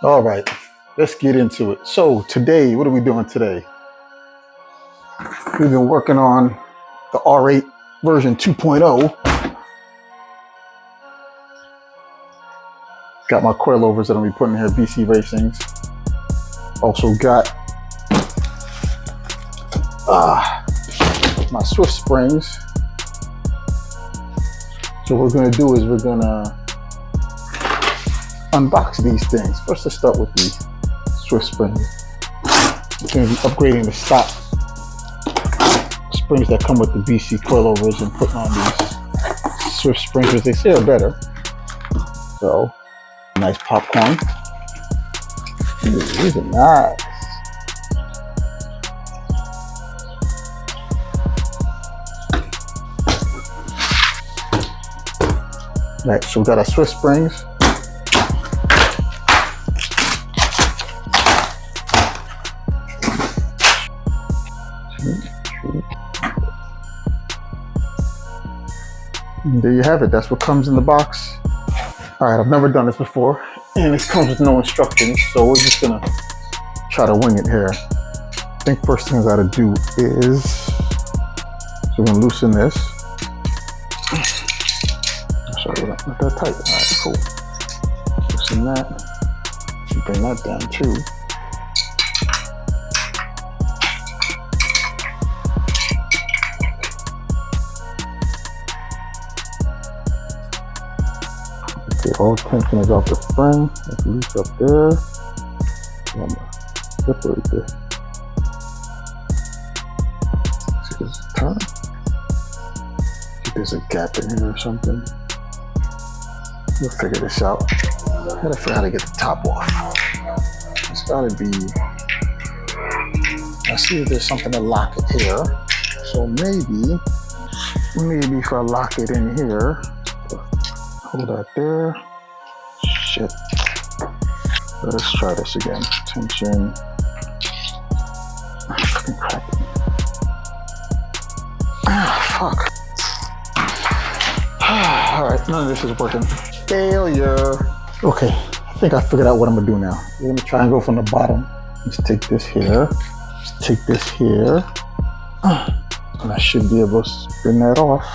All right, let's get into it. So today, what are we doing today? We've been working on the R8 version 2.0. Got my coilovers that I'm gonna be putting here, BC Racings. Also got my Swift springs. So what we're gonna do is we're gonna unbox these things. First, let's start with the Swift springs. I'm gonna be upgrading the stock springs that come with the BC coilovers and putting on these Swift springs, because they say are better. So, nice popcorn. Ooh, these are nice. Right, so we got our Swift springs. And there you have it. That's what comes in the box. All right, I've never done this before, and it comes with no instructions, so we're just gonna try to wing it here. I think first thing I gotta do is, so we're gonna loosen this. Sorry, not that tight. All right, cool. Loosen that. Bring that down too. Okay, all tension is off the spring. It's loose up there. I'm gonna separate this. See if there's a turn. See if there's a gap in here or something. We'll figure this out. I gotta figure out how to get the top off. It's gotta be. I see if there's something to lock it here. So maybe if I lock it in here. Hold that there. Shit. Let's try this again. Tension. I fucking cracked it. Fuck. Alright, none of this is working. Failure. Okay, I think I figured out what I'm gonna do now. We're gonna try and go from the bottom. Let's take this here. Let's take this here. And I should be able to spin that off.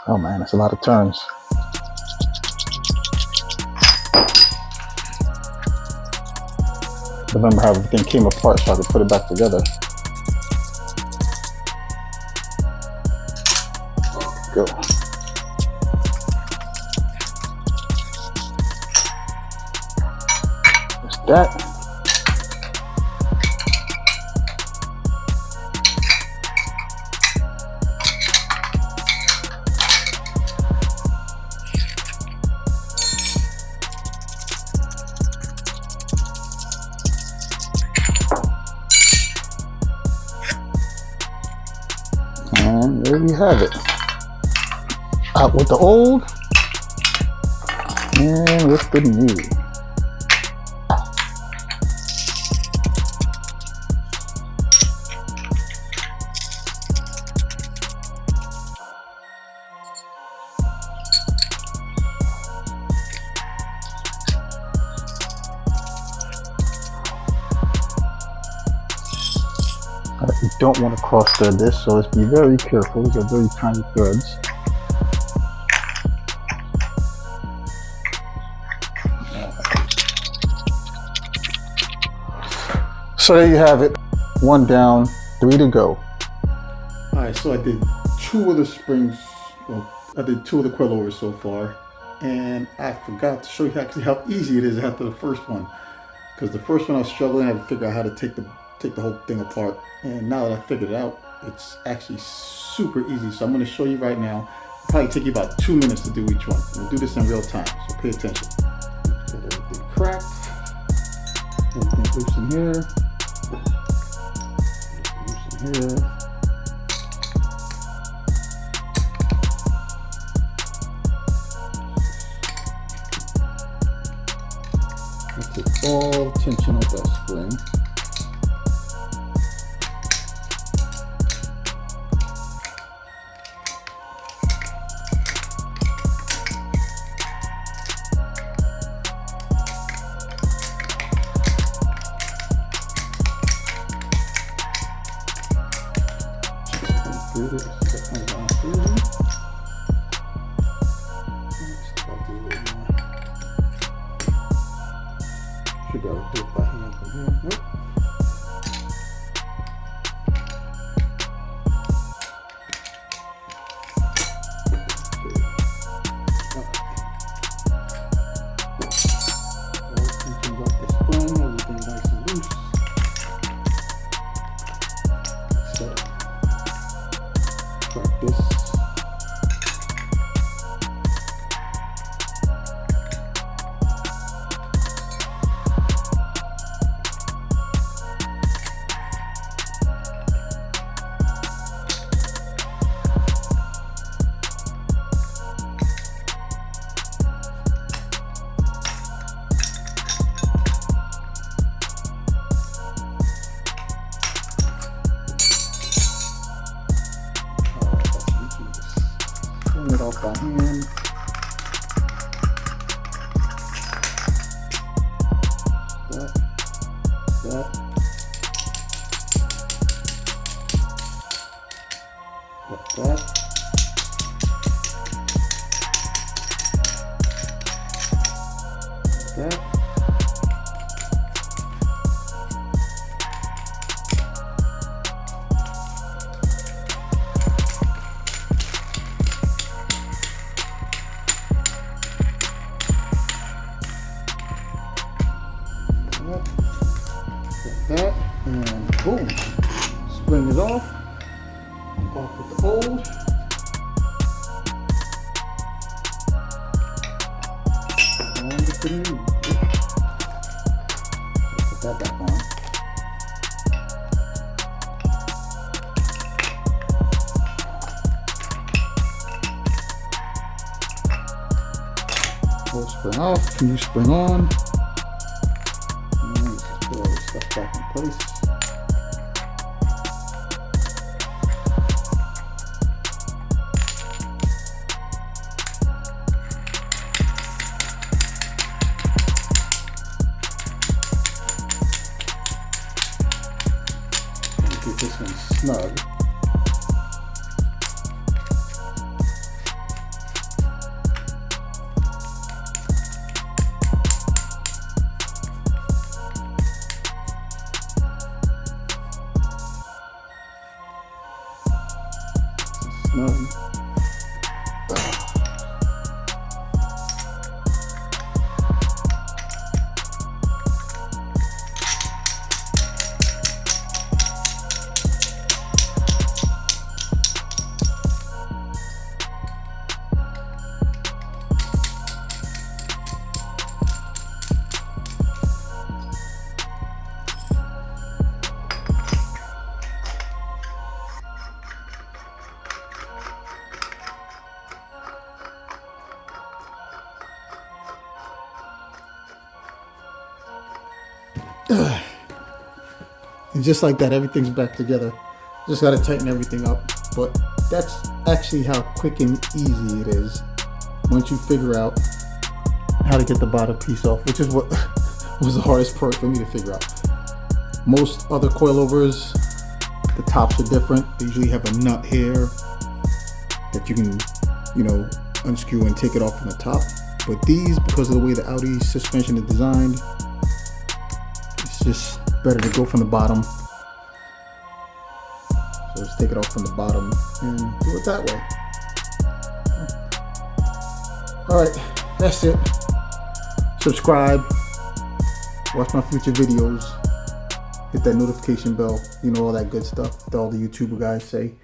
Oh man, that's a lot of turns. Remember how everything came apart so I could put it back together. Go. That's that. And there you have it. Out with the old and with the new. You don't want to cross thread this, so let's be very careful. These are very tiny threads. So there you have it. 1 down, 3 to go. All right, so I did 2 of the springs. Well, I did 2 of the coilovers so far, and I forgot to show you actually how easy it is after the first one. Because the first one I was struggling, I had to figure out how to take the whole thing apart. And now that I figured it out, it's actually super easy. So I'm going to show you right now. It'll probably take you about 2 minutes to do each one. We'll do this in real time, so pay attention. Get everything cracked. Everything loose in here. Loose in here. Let's take all tension off that spring. Should be able to do it by hand from here. Nope. It off by hand. That. Like that. Like that. That, and boom, spring is off with the old, and with the new. Put that back on. Old spring off, new spring on. Put all this stuff back in place. Get this one snug. Snug. And just like that, everything's back together. Just got to tighten everything up. But that's actually how quick and easy it is once you figure out how to get the bottom piece off, which is what was the hardest part for me to figure out. Most other coilovers, the tops are different. They usually have a nut here that you can, unscrew and take it off from the top. But these, because of the way the Audi suspension is designed, it's just better to go from the bottom. So let's take it off from the bottom and do it that way. Alright, that's it. Subscribe, watch my future videos, hit that notification bell, all that good stuff that all the YouTuber guys say.